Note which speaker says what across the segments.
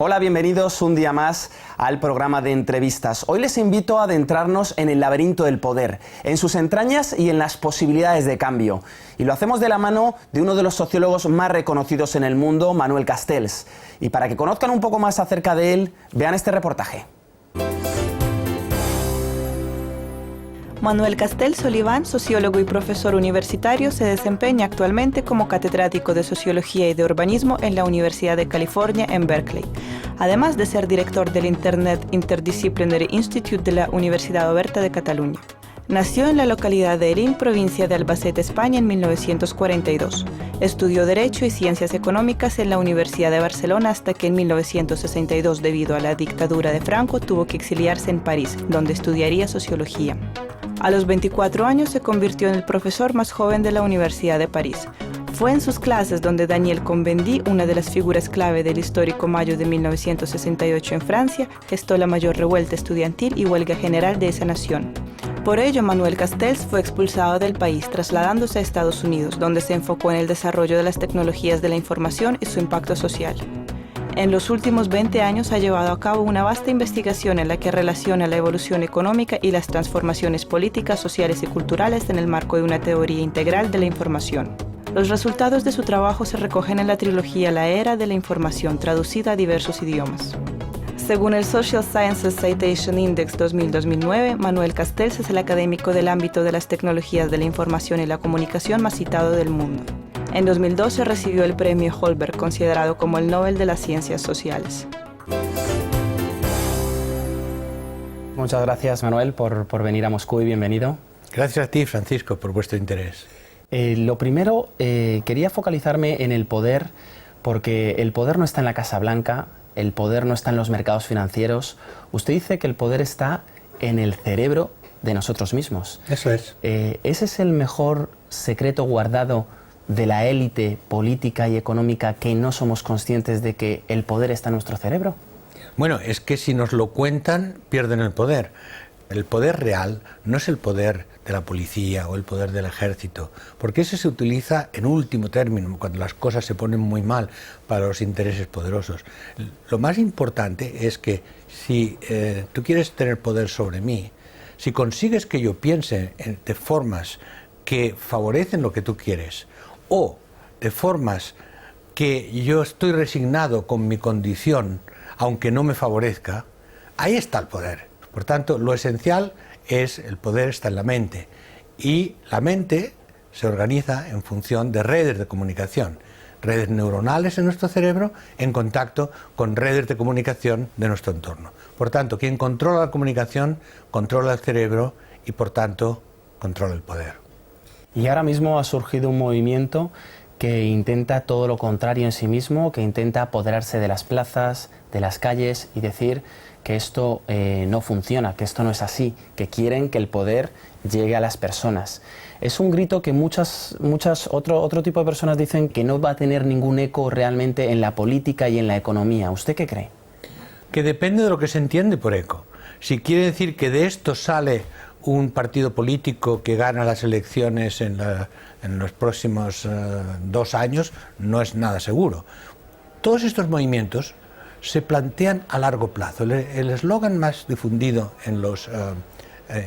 Speaker 1: Hola, bienvenidos un día más al programa de entrevistas. Hoy les invito a adentrarnos en el laberinto del poder, en sus entrañas y en las posibilidades de cambio. Y lo hacemos de la mano de uno de los sociólogos más reconocidos en el mundo, Manuel Castells. Y para que conozcan un poco más acerca de él, vean este reportaje.
Speaker 2: Manuel Castells Oliván, sociólogo y profesor universitario, se desempeña actualmente como catedrático de Sociología y de Urbanismo en la Universidad de California en Berkeley, además de ser director del Internet Interdisciplinary Institute de la Universidad Oberta de Cataluña. Nació en la localidad de Erín, provincia de Albacete, España, en 1942. Estudió Derecho y Ciencias Económicas en la Universidad de Barcelona hasta que en 1962, debido a la dictadura de Franco, tuvo que exiliarse en París, donde estudiaría Sociología. A los 24 años se convirtió en el profesor más joven de la Universidad de París. Fue en sus clases donde Daniel Cohn-Bendit, una de las figuras clave del histórico mayo de 1968 en Francia, gestó la mayor revuelta estudiantil y huelga general de esa nación. Por ello, Manuel Castells fue expulsado del país, trasladándose a Estados Unidos, donde se enfocó en el desarrollo de las tecnologías de la información y su impacto social. En los últimos 20 años ha llevado a cabo una vasta investigación en la que relaciona la evolución económica y las transformaciones políticas, sociales y culturales en el marco de una teoría integral de la información. Los resultados de su trabajo se recogen en la trilogía La Era de la Información, traducida a diversos idiomas. Según el Social Sciences Citation Index 2000-2009, Manuel Castells es el académico del ámbito de las tecnologías de la información y la comunicación más citado del mundo. En 2012 recibió el premio Holberg, considerado como el Nobel de las Ciencias Sociales.
Speaker 1: Muchas gracias, Manuel, por venir a Moscú y bienvenido.
Speaker 3: Gracias a ti, Francisco, por vuestro interés.
Speaker 1: Lo primero, quería focalizarme en el poder, porque el poder no está en la Casa Blanca, el poder no está en los mercados financieros. Usted dice que el poder está en el cerebro de nosotros mismos.
Speaker 3: Eso es.
Speaker 1: ¿Ese es el mejor secreto guardado de la élite política y económica, que no somos conscientes de que el poder está en nuestro cerebro?
Speaker 3: Bueno, es que si nos lo cuentan, pierden el poder. El poder real no es el poder de la policía o el poder del ejército, porque ese se utiliza en último término, cuando las cosas se ponen muy mal para los intereses poderosos. Lo más importante es que si tú quieres tener poder sobre mí, si consigues que yo piense de formas que favorecen lo que tú quieres, o de formas que yo estoy resignado con mi condición, aunque no me favorezca, ahí está el poder. Por tanto, lo esencial es el poder está en la mente. Y la mente se organiza en función de redes de comunicación, redes neuronales en nuestro cerebro en contacto con redes de comunicación de nuestro entorno. Por tanto, quien controla la comunicación, controla el cerebro y, por tanto, controla el poder.
Speaker 1: Y ahora mismo ha surgido un movimiento que intenta todo lo contrario en sí mismo, que intenta apoderarse de las plazas, de las calles y decir que esto no funciona, que esto no es así, que quieren que el poder llegue a las personas. Es un grito que otro tipo de personas dicen que no va a tener ningún eco realmente en la política y en la economía. ¿Usted qué cree?
Speaker 3: Que depende de lo que se entiende por eco. Si quiere decir que de esto sale un partido político que gana las elecciones en los próximos 2 años, no es nada seguro. Todos estos movimientos se plantean a largo plazo. El eslogan más difundido en los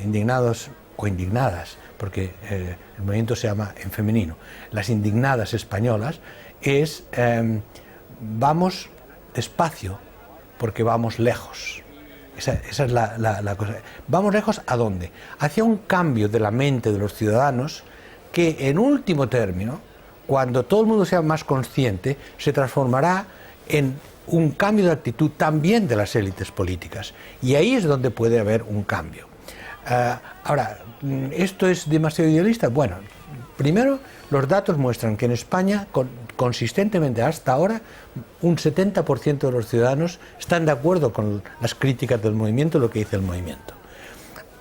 Speaker 3: indignados o indignadas, porque el movimiento se llama en femenino, las indignadas españolas, es vamos despacio porque vamos lejos. Esa es la cosa. ¿Vamos lejos a dónde? Hacia un cambio de la mente de los ciudadanos que, en último término, cuando todo el mundo sea más consciente, se transformará en un cambio de actitud también de las élites políticas. Y ahí es donde puede haber un cambio. Ahora, ¿esto es demasiado idealista? Bueno, primero, los datos muestran que en España, consistentemente hasta ahora, un 70% de los ciudadanos están de acuerdo con las críticas del movimiento, lo que dice el movimiento.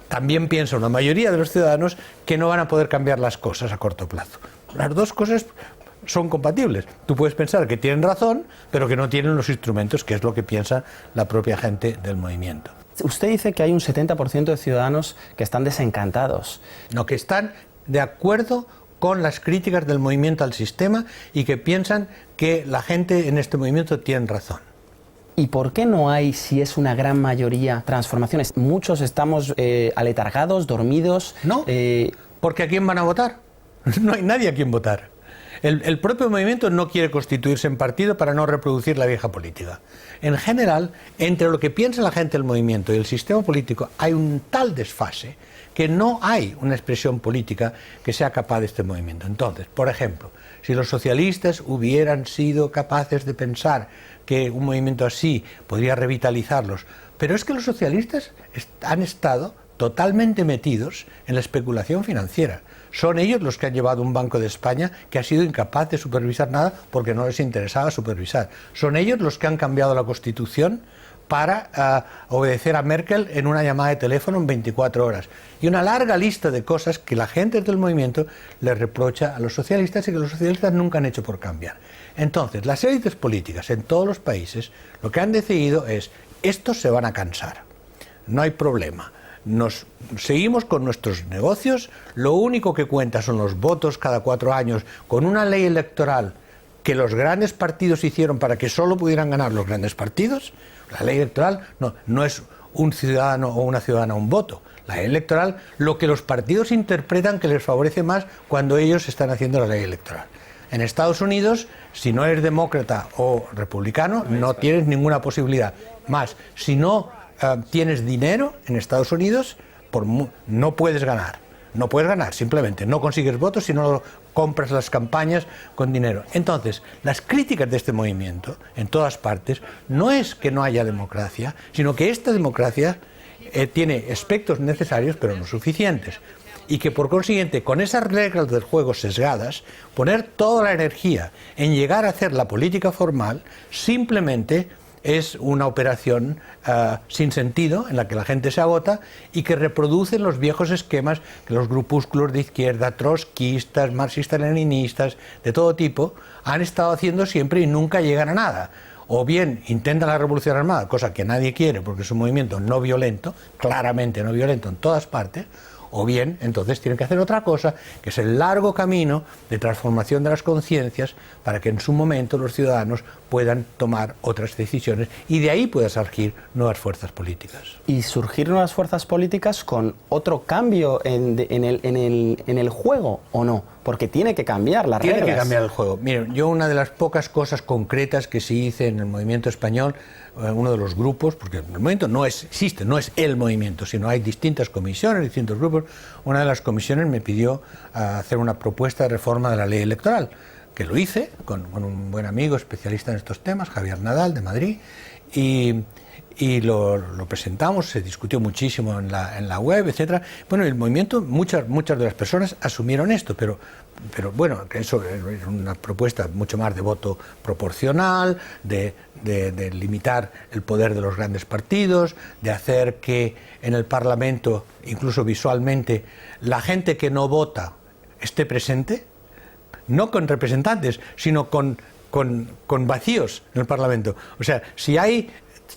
Speaker 3: También piensa una mayoría de los ciudadanos que no van a poder cambiar las cosas a corto plazo. Las dos cosas son compatibles. Tú puedes pensar que tienen razón, pero que no tienen los instrumentos, que es lo que piensa la propia gente del movimiento.
Speaker 1: Usted dice que hay un 70% de ciudadanos que están desencantados.
Speaker 3: No, que están de acuerdo con las críticas del movimiento al sistema y que piensan que la gente en este movimiento tiene razón.
Speaker 1: ¿Y por qué no hay, si es una gran mayoría, transformaciones? Muchos estamos aletargados, dormidos.
Speaker 3: No, porque ¿a quién van a votar? No hay nadie a quien votar. El propio movimiento no quiere constituirse en partido para no reproducir la vieja política. En general, entre lo que piensa la gente del movimiento y el sistema político hay un tal desfase que no hay una expresión política que sea capaz de este movimiento. Entonces, por ejemplo, si los socialistas hubieran sido capaces de pensar que un movimiento así podría revitalizarlos, pero es que los socialistas han estado totalmente metidos en la especulación financiera. Son ellos los que han llevado un Banco de España que ha sido incapaz de supervisar nada porque no les interesaba supervisar. Son ellos los que han cambiado la Constitución para obedecer a Merkel en una llamada de teléfono en 24 horas. Y una larga lista de cosas que la gente del movimiento le reprocha a los socialistas y que los socialistas nunca han hecho por cambiar. Entonces, las élites políticas en todos los países lo que han decidido es, estos se van a cansar, no hay problema. Nos seguimos con nuestros negocios, lo único que cuenta son los votos cada 4 años, con una ley electoral que los grandes partidos hicieron para que solo pudieran ganar los grandes partidos. La ley electoral no es un ciudadano o una ciudadana un voto. La ley electoral, lo que los partidos interpretan que les favorece más cuando ellos están haciendo la ley electoral. En Estados Unidos, si no eres demócrata o republicano, no tienes ninguna posibilidad. Más, si no tienes dinero en Estados Unidos, no puedes ganar. No puedes ganar, simplemente no consigues votos si no compras las campañas con dinero. Entonces, las críticas de este movimiento, en todas partes, no es que no haya democracia, sino que esta democracia tiene aspectos necesarios, pero no suficientes. Y que por consiguiente, con esas reglas del juego sesgadas, poner toda la energía en llegar a hacer la política formal, simplemente es una operación sin sentido, en la que la gente se agota y que reproducen los viejos esquemas que los grupúsculos de izquierda, trotskistas, marxistas-leninistas, de todo tipo, han estado haciendo siempre y nunca llegan a nada. O bien intentan la revolución armada, cosa que nadie quiere porque es un movimiento no violento, claramente no violento en todas partes, o bien, entonces tienen que hacer otra cosa, que es el largo camino de transformación de las conciencias para que en su momento los ciudadanos puedan tomar otras decisiones y de ahí puedan surgir nuevas fuerzas políticas.
Speaker 1: Y surgir nuevas fuerzas políticas con otro cambio en el juego, ¿o no? Porque tiene que cambiar las reglas.
Speaker 3: Tiene que cambiar el juego. Miren, yo una de las pocas cosas concretas que sí hice en el movimiento español, uno de los grupos, porque el movimiento no existe, no es el movimiento, sino hay distintas comisiones, distintos grupos. Una de las comisiones me pidió hacer una propuesta de reforma de la ley electoral, que lo hice con un buen amigo especialista en estos temas, Javier Nadal, de Madrid, y lo presentamos, se discutió muchísimo en la web, etcétera. Bueno, el movimiento, muchas de las personas asumieron esto, pero bueno, que eso es una propuesta mucho más de voto proporcional, de limitar el poder de los grandes partidos, de hacer que en el Parlamento, incluso visualmente, la gente que no vota esté presente, no con representantes, sino con vacíos en el Parlamento. O sea, si hay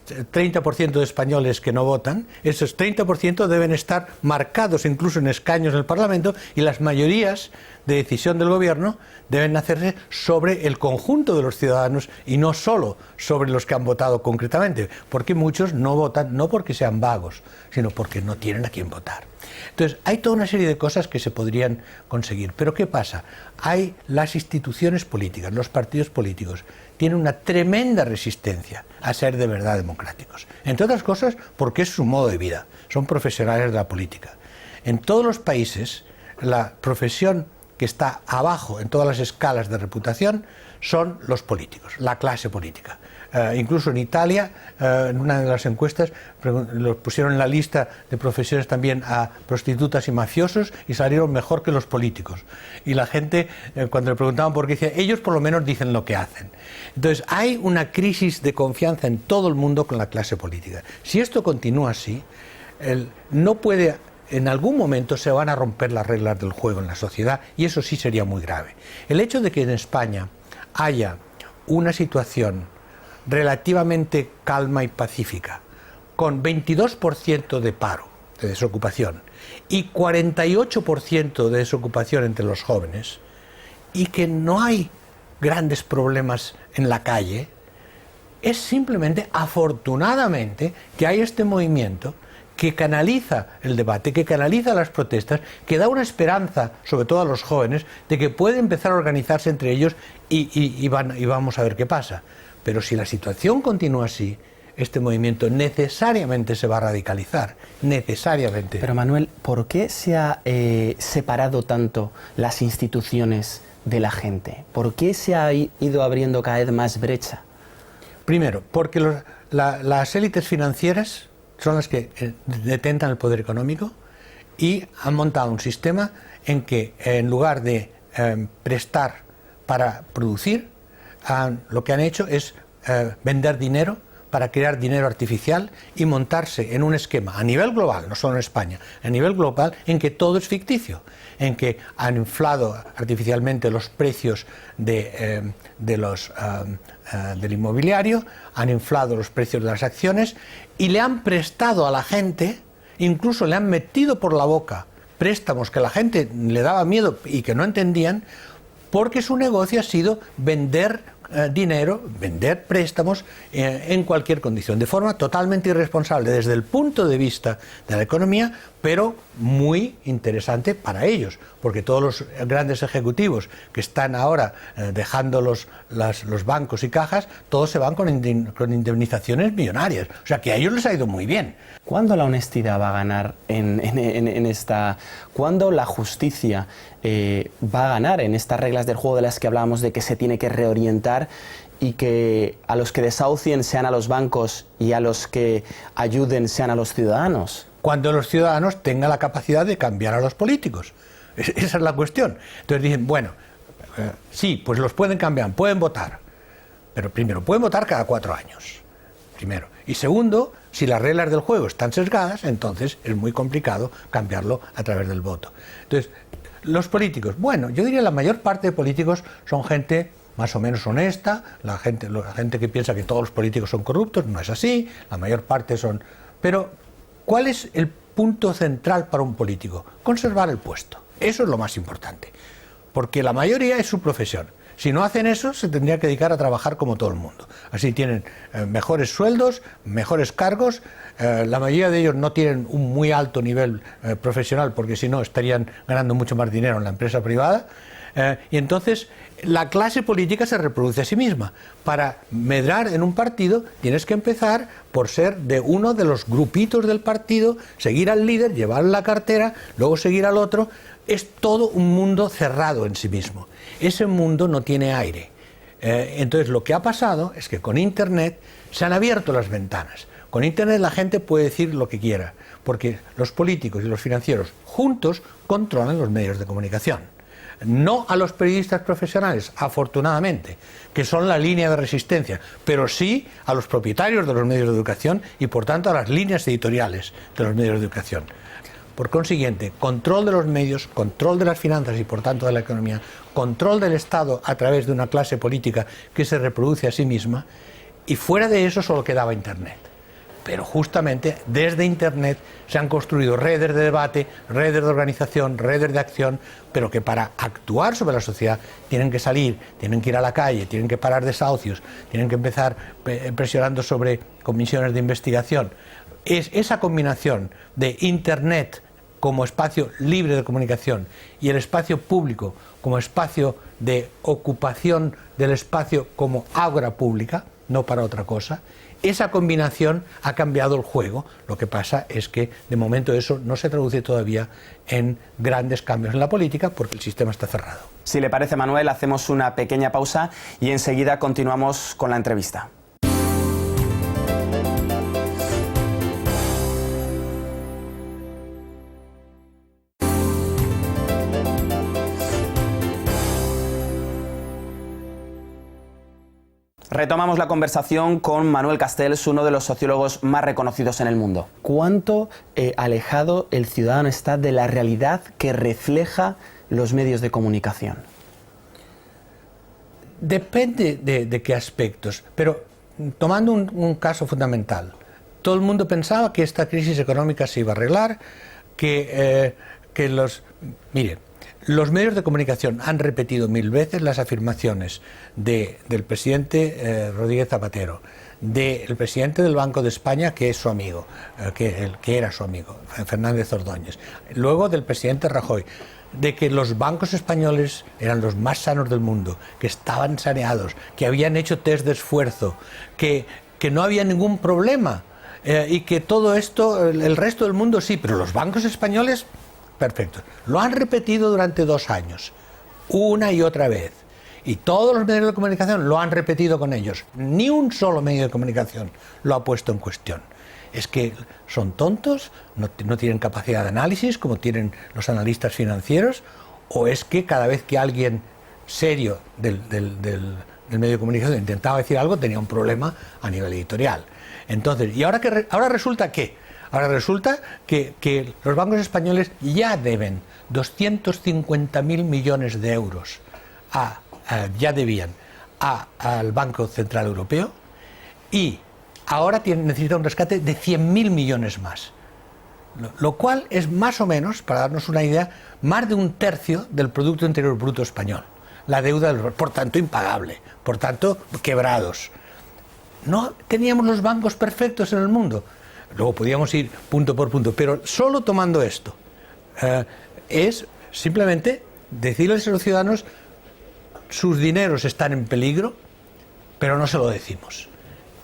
Speaker 3: 30% de españoles que no votan, esos 30% deben estar marcados incluso en escaños en el Parlamento y las mayorías de decisión del gobierno deben hacerse sobre el conjunto de los ciudadanos y no solo sobre los que han votado concretamente, porque muchos no votan no porque sean vagos, sino porque no tienen a quién votar. Entonces, hay toda una serie de cosas que se podrían conseguir. Pero ¿qué pasa? Hay las instituciones políticas, los partidos políticos, tienen una tremenda resistencia a ser de verdad democráticos. Entre otras cosas, porque es su modo de vida. Son profesionales de la política. En todos los países, la profesión que está abajo en todas las escalas de reputación son los políticos, la clase política. Incluso en Italia, en una de las encuestas, los pusieron en la lista de profesiones también a prostitutas y mafiosos y salieron mejor que los políticos. Y la gente, cuando le preguntaban por qué, decía, ellos por lo menos dicen lo que hacen. Entonces, hay una crisis de confianza en todo el mundo con la clase política. Si esto continúa así, no puede... En algún momento se van a romper las reglas del juego en la sociedad y eso sí sería muy grave. El hecho de que en España haya una situación relativamente calma y pacífica, con 22% de paro, de desocupación, y 48% de desocupación entre los jóvenes, y que no hay grandes problemas en la calle, Es simplemente, afortunadamente, que hay este movimiento que canaliza el debate, que canaliza las protestas, que da una esperanza, sobre todo a los jóvenes, de que pueden empezar a organizarse entre ellos y vamos a ver qué pasa. Pero si la situación continúa así, este movimiento necesariamente se va a radicalizar, necesariamente.
Speaker 1: Pero Manuel, ¿por qué se ha separado tanto las instituciones de la gente? ¿Por qué se ha ido abriendo cada vez más brecha?
Speaker 3: Primero, porque las élites financieras son las que detentan el poder económico y han montado un sistema en que, en lugar de prestar para producir, lo que han hecho es vender dinero para crear dinero artificial y montarse en un esquema a nivel global, no solo en España, a nivel global, en que todo es ficticio, en que han inflado artificialmente los precios del inmobiliario, han inflado los precios de las acciones y le han prestado a la gente, incluso le han metido por la boca préstamos que la gente le daba miedo y que no entendían, porque su negocio ha sido vender dinero, vender préstamos en cualquier condición, de forma totalmente irresponsable desde el punto de vista de la economía, pero muy interesante para ellos, porque todos los grandes ejecutivos que están ahora dejando los bancos y cajas, todos se van con indemnizaciones millonarias, o sea que a ellos les ha ido muy bien.
Speaker 1: ¿Cuándo la honestidad va a ganar en esta... ¿Cuándo la justicia va a ganar en estas reglas del juego de las que hablábamos, de que se tiene que reorientar y que a los que desahucien sean a los bancos y a los que ayuden sean a los ciudadanos?
Speaker 3: Cuando los ciudadanos tengan la capacidad de cambiar a los políticos. Esa es la cuestión. Entonces dicen, bueno, sí, pues los pueden cambiar, pueden votar, pero primero, pueden votar cada 4 años, primero. Y segundo, si las reglas del juego están sesgadas, entonces es muy complicado cambiarlo a través del voto. Entonces, los políticos, bueno, yo diría la mayor parte de políticos son gente más o menos honesta, la gente que piensa que todos los políticos son corruptos, no es así, la mayor parte son... Pero, ¿cuál es el punto central para un político? Conservar el puesto. Eso es lo más importante, porque la mayoría es su profesión. Si no hacen eso, se tendrían que dedicar a trabajar como todo el mundo. Así tienen mejores sueldos, mejores cargos, la mayoría de ellos no tienen un muy alto nivel profesional, porque si no estarían ganando mucho más dinero en la empresa privada, y entonces la clase política se reproduce a sí misma. Para medrar en un partido tienes que empezar por ser de uno de los grupitos del partido, seguir al líder, llevar la cartera, luego seguir al otro. Es todo un mundo cerrado en sí mismo. Ese mundo no tiene aire. Entonces lo que ha pasado es que con Internet se han abierto las ventanas. Con Internet la gente puede decir lo que quiera, porque los políticos y los financieros juntos controlan los medios de comunicación. No a los periodistas profesionales, afortunadamente, que son la línea de resistencia, pero sí a los propietarios de los medios de educación y por tanto a las líneas editoriales de los medios de educación. Por consiguiente, control de los medios, control de las finanzas y por tanto de la economía, control del Estado a través de una clase política que se reproduce a sí misma, y fuera de eso solo quedaba Internet. Pero justamente desde Internet se han construido redes de debate, redes de organización, redes de acción, pero que para actuar sobre la sociedad tienen que salir, tienen que ir a la calle, tienen que parar desahucios, tienen que empezar presionando sobre comisiones de investigación. Es esa combinación de Internet como espacio libre de comunicación y el espacio público como espacio de ocupación del espacio como ágora pública, no para otra cosa. Esa combinación ha cambiado el juego. Lo que pasa es que de momento eso no se traduce todavía en grandes cambios en la política porque el sistema está cerrado.
Speaker 1: Si le parece, Manuel, hacemos una pequeña pausa y enseguida continuamos con la entrevista. Retomamos la conversación con Manuel Castells, uno de los sociólogos más reconocidos en el mundo. ¿Cuánto alejado el ciudadano está de la realidad que refleja los medios de comunicación?
Speaker 3: Depende de qué aspectos, pero tomando un caso fundamental, todo el mundo pensaba que esta crisis económica se iba a arreglar, Mire, los medios de comunicación han repetido 1000 veces las afirmaciones del presidente Rodríguez Zapatero, del presidente del Banco de España, que es su amigo, que era su amigo, Fernández Ordóñez, luego del presidente Rajoy, de que los bancos españoles eran los más sanos del mundo, que estaban saneados, que habían hecho test de esfuerzo, que no había ningún problema, y que todo esto, el resto del mundo sí, pero los bancos españoles, perfecto. Lo han repetido durante 2 años, una y otra vez. Y todos los medios de comunicación lo han repetido con ellos. Ni un solo medio de comunicación lo ha puesto en cuestión. Es que son tontos, no tienen capacidad de análisis como tienen los analistas financieros, o es que cada vez que alguien serio del medio de comunicación intentaba decir algo tenía un problema a nivel editorial. Entonces, ¿y ahora resulta qué? Ahora resulta que los bancos españoles ya deben 250.000 millones de euros ya debían al Banco Central Europeo, y ahora necesita un rescate de 100.000 millones más. Lo cual es más o menos, para darnos una idea, más de 1/3 del Producto Interior Bruto español. La deuda, por tanto, impagable, por tanto, quebrados. No teníamos los bancos perfectos en el mundo. Luego podíamos ir punto por punto, pero solo tomando esto, es simplemente decirles a los ciudadanos: sus dineros están en peligro, pero no se lo decimos.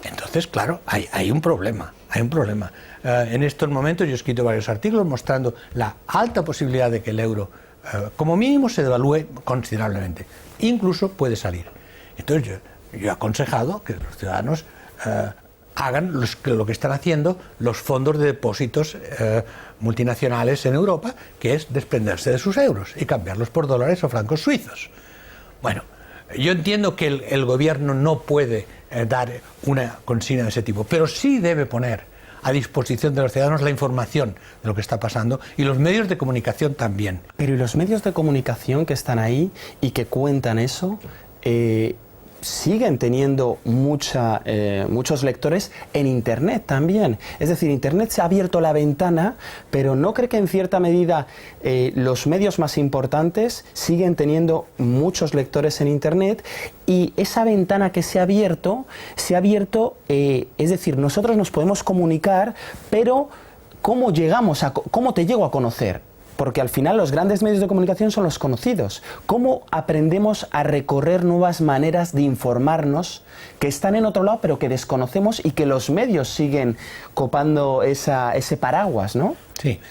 Speaker 3: Entonces, claro, hay un problema, en estos momentos yo he escrito varios artículos mostrando la alta posibilidad de que el euro, como mínimo, se devalúe considerablemente. Incluso puede salir. Entonces, yo he aconsejado que los ciudadanos hagan lo que están haciendo los fondos de depósitos multinacionales en Europa, que es desprenderse de sus euros y cambiarlos por dólares o francos suizos. Bueno, yo entiendo que el gobierno no puede dar una consigna de ese tipo, pero sí debe poner a disposición de los ciudadanos la información de lo que está pasando, y los medios de comunicación también.
Speaker 1: Pero ¿y los medios de comunicación que están ahí y que cuentan eso? Siguen teniendo muchos lectores en Internet también. Es decir, Internet se ha abierto la ventana, pero ¿no cree que en cierta medida los medios más importantes siguen teniendo muchos lectores en Internet? Y esa ventana que se ha abierto, es decir, nosotros nos podemos comunicar, pero ¿cómo te llego a conocer? Porque al final los grandes medios de comunicación son los conocidos. ¿Cómo aprendemos a recorrer nuevas maneras de informarnos que están en otro lado pero que desconocemos, y que los medios siguen copando ese paraguas, ¿no?
Speaker 3: Sí,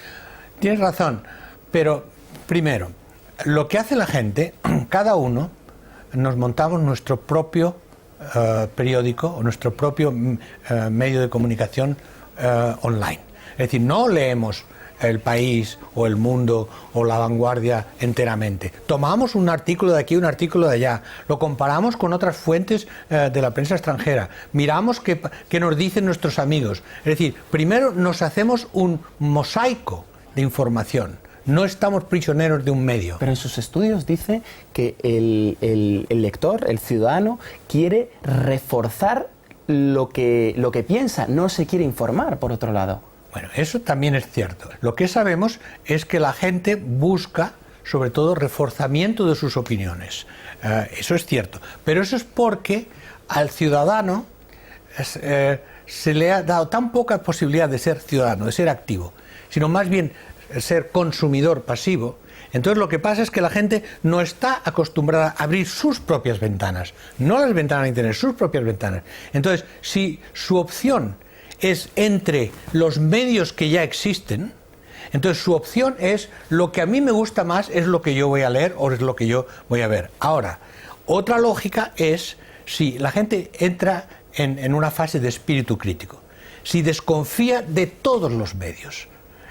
Speaker 3: tienes razón. Pero primero, lo que hace la gente, cada uno nos montamos nuestro propio periódico o nuestro propio medio de comunicación online. Es decir, no leemos El País o El Mundo o La Vanguardia enteramente. Tomamos un artículo de aquí, un artículo de allá, lo comparamos con otras fuentes de la prensa extranjera, miramos qué nos dicen nuestros amigos. Es decir, primero nos hacemos un mosaico de información. No estamos prisioneros de un medio.
Speaker 1: Pero en sus estudios dice que el lector, el ciudadano, quiere reforzar lo que piensa, no se quiere informar, por otro lado.
Speaker 3: Bueno, eso también es cierto. Lo que sabemos es que la gente busca, sobre todo, reforzamiento de sus opiniones. Eso es cierto. Pero eso es porque al ciudadano se le ha dado tan poca posibilidad de ser ciudadano, de ser activo, sino más bien ser consumidor pasivo. Entonces lo que pasa es que la gente no está acostumbrada a abrir sus propias ventanas, no las ventanas de Internet, sus propias ventanas. Entonces, si su opción es entre los medios que ya existen, entonces su opción es: lo que a mí me gusta más es lo que yo voy a leer o es lo que yo voy a ver. Ahora, otra lógica es si la gente entra en una fase de espíritu crítico, si desconfía de todos los medios,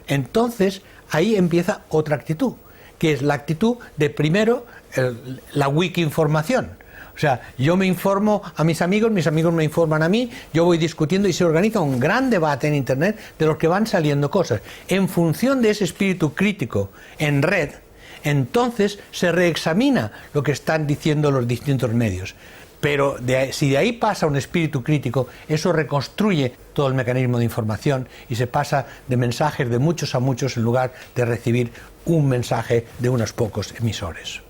Speaker 3: entonces ahí empieza otra actitud, que es la actitud de, primero, la wikinformación. O sea, yo me informo a mis amigos me informan a mí, yo voy discutiendo y se organiza un gran debate en Internet de los que van saliendo cosas. En función de ese espíritu crítico en red, entonces se reexamina lo que están diciendo los distintos medios. Pero si de ahí pasa un espíritu crítico, eso reconstruye todo el mecanismo de información y se pasa de mensajes de muchos a muchos en lugar de recibir un mensaje de unos pocos emisores.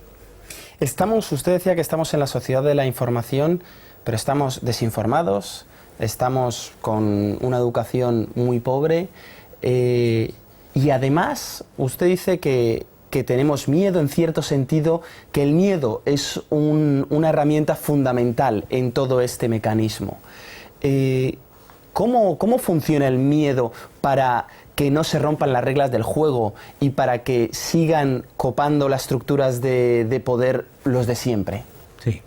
Speaker 1: Usted decía que estamos en la sociedad de la información, pero estamos desinformados, estamos con una educación muy pobre y además usted dice que tenemos miedo en cierto sentido, que el miedo es una herramienta fundamental en todo este mecanismo. ¿Cómo funciona el miedo para que no se rompan las reglas del juego y para que sigan copando las estructuras de poder los de siempre?
Speaker 3: Sí.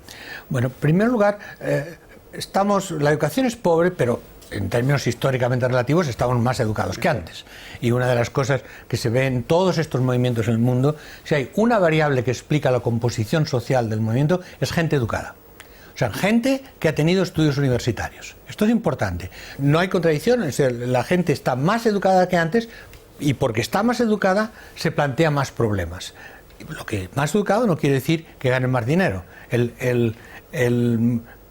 Speaker 3: Bueno, en primer lugar, la educación es pobre, pero en términos históricamente relativos estamos más educados que antes. Y una de las cosas que se ve en todos estos movimientos en el mundo, si hay una variable que explica la composición social del movimiento, es gente educada. O sea, gente que ha tenido estudios universitarios. Esto es importante. No hay contradicción, la gente está más educada que antes y porque está más educada se plantea más problemas. Lo que más educado no quiere decir que gane más dinero. El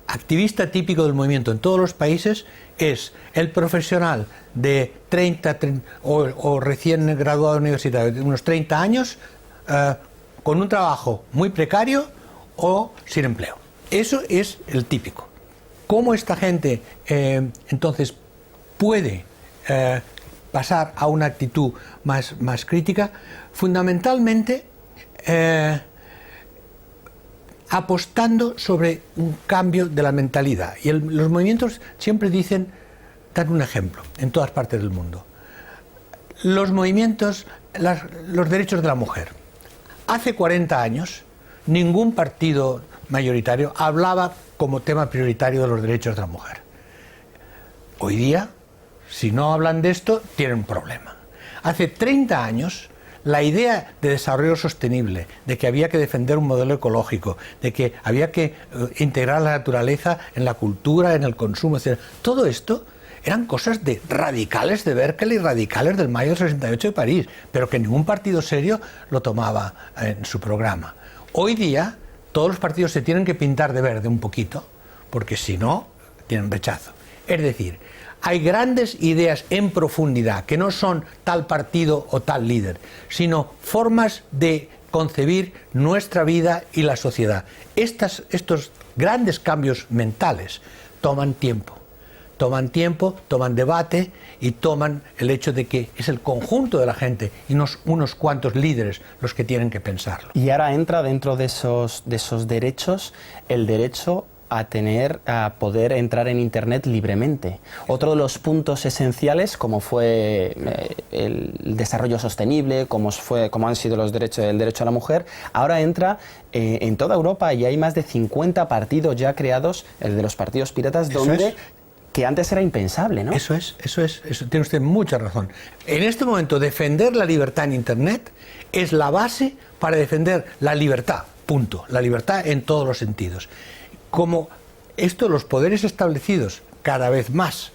Speaker 3: activista típico del movimiento en todos los países es el profesional de 30 o recién graduado universitario de unos 30 años con un trabajo muy precario o sin empleo. Eso es el típico. ¿Cómo esta gente entonces puede pasar a una actitud más crítica? Fundamentalmente apostando sobre un cambio de la mentalidad. Y los movimientos siempre dan un ejemplo en todas partes del mundo. Los movimientos, los derechos de la mujer. Hace 40 años, ningún partido mayoritario hablaba como tema prioritario de los derechos de la mujer. Hoy día, si no hablan de esto, tienen un problema. Hace 30 años, la idea de desarrollo sostenible, de que había que defender un modelo ecológico, de que había que integrar la naturaleza en la cultura, en el consumo, etc. Todo esto eran cosas de radicales de Berkeley, radicales del mayo del 68 de París, pero que ningún partido serio lo tomaba en su programa. Hoy día, todos los partidos se tienen que pintar de verde un poquito, porque si no, tienen rechazo. Es decir, hay grandes ideas en profundidad, que no son tal partido o tal líder, sino formas de concebir nuestra vida y la sociedad. Estos grandes cambios mentales toman tiempo, toman debate y toman el hecho de que es el conjunto de la gente y no unos cuantos líderes los que tienen que pensarlo.
Speaker 1: Y ahora entra dentro de esos derechos el derecho a poder entrar en Internet libremente. Otro de los puntos esenciales, como fue el desarrollo sostenible, como han sido el derecho a la mujer, ahora entra en toda Europa y hay más de 50 partidos ya creados, el de los partidos piratas, que antes era impensable, ¿no?
Speaker 3: Eso tiene usted mucha razón. En este momento, defender la libertad en Internet es la base para defender la libertad, punto. La libertad en todos los sentidos. Como los poderes establecidos cada vez más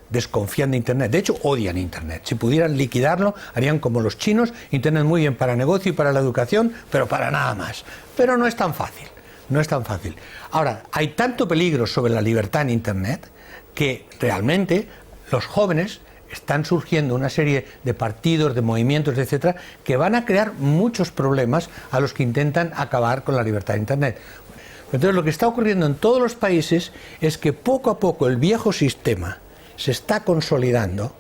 Speaker 3: desconfían de Internet, de hecho odian Internet. Si pudieran liquidarlo, harían como los chinos, Internet muy bien para negocio y para la educación, pero para nada más. Pero no es tan fácil, no es tan fácil. Ahora, hay tanto peligro sobre la libertad en Internet que realmente los jóvenes están surgiendo una serie de partidos, de movimientos, etcétera, que van a crear muchos problemas a los que intentan acabar con la libertad de Internet. Entonces, lo que está ocurriendo en todos los países es que poco a poco el viejo sistema se está consolidando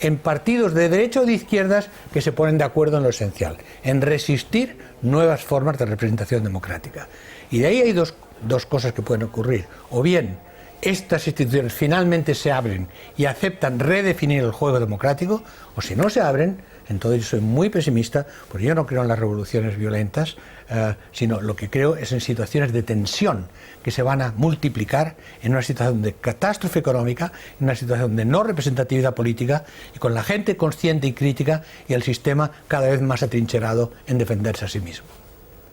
Speaker 3: en partidos de derecha o de izquierdas que se ponen de acuerdo en lo esencial, en resistir nuevas formas de representación democrática. Y de ahí hay dos cosas que pueden ocurrir. O bien, estas instituciones finalmente se abren y aceptan redefinir el juego democrático, o si no se abren, entonces yo soy muy pesimista, porque yo no creo en las revoluciones violentas, sino lo que creo es en situaciones de tensión que se van a multiplicar en una situación de catástrofe económica, en una situación de no representatividad política y con la gente consciente y crítica y el sistema cada vez más atrincherado en defenderse a sí mismo.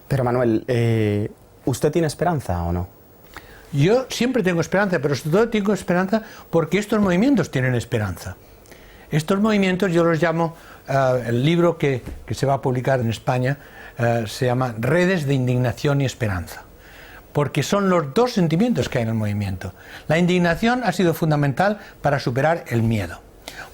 Speaker 1: Pero Manuel, ¿usted tiene esperanza o no?
Speaker 3: Yo siempre tengo esperanza, pero sobre todo tengo esperanza porque estos movimientos tienen esperanza. Estos movimientos yo los llamo, el libro que se va a publicar en España se llama Redes de Indignación y Esperanza, porque son los dos sentimientos que hay en el movimiento. La indignación ha sido fundamental para superar el miedo,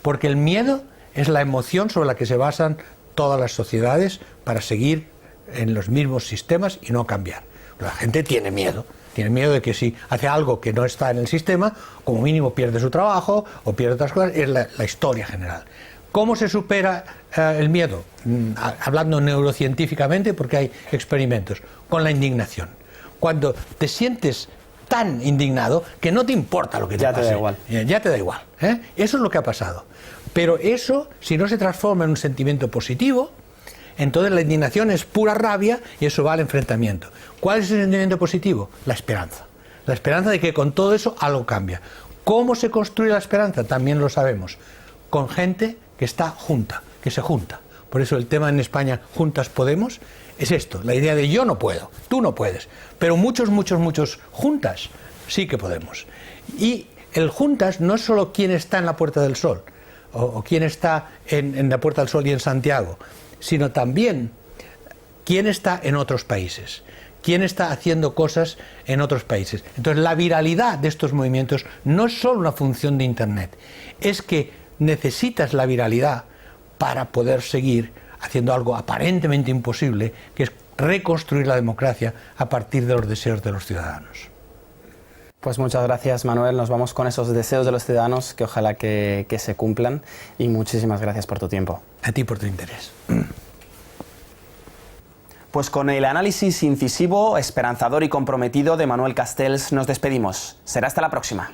Speaker 3: porque el miedo es la emoción sobre la que se basan todas las sociedades para seguir en los mismos sistemas y no cambiar. La gente tiene miedo, Tiene miedo de que si hace algo que no está en el sistema, como mínimo pierde su trabajo o pierde otras cosas. Es la historia general. ¿Cómo se supera el miedo? Hablando neurocientíficamente, porque hay experimentos, con la indignación. Cuando te sientes tan indignado que no te importa lo que te pase.
Speaker 1: Ya te da igual.
Speaker 3: Ya te da igual. Eso es lo que ha pasado. Pero eso, si no se transforma en un sentimiento positivo, entonces la indignación es pura rabia y eso va al enfrentamiento. ¿Cuál es el sentimiento positivo? La esperanza. La esperanza de que con todo eso algo cambia. ¿Cómo se construye la esperanza? También lo sabemos. Con gente que está junta, que se junta. Por eso el tema en España, Juntas Podemos, es esto, la idea de yo no puedo, tú no puedes, pero muchos juntas sí que podemos. Y el juntas no es solo quién está en la Puerta del Sol, o quién está en la Puerta del Sol y en Santiago, sino también quién está en otros países, quién está haciendo cosas en otros países. Entonces la viralidad de estos movimientos no es solo una función de Internet, es que necesitas la viralidad para poder seguir haciendo algo aparentemente imposible, que es reconstruir la democracia a partir de los deseos de los ciudadanos.
Speaker 1: Pues muchas gracias, Manuel. Nos vamos con esos deseos de los ciudadanos que ojalá que se cumplan, y muchísimas gracias por tu tiempo.
Speaker 3: A ti por tu interés.
Speaker 1: Pues con el análisis incisivo, esperanzador y comprometido de Manuel Castells nos despedimos. Será hasta la próxima.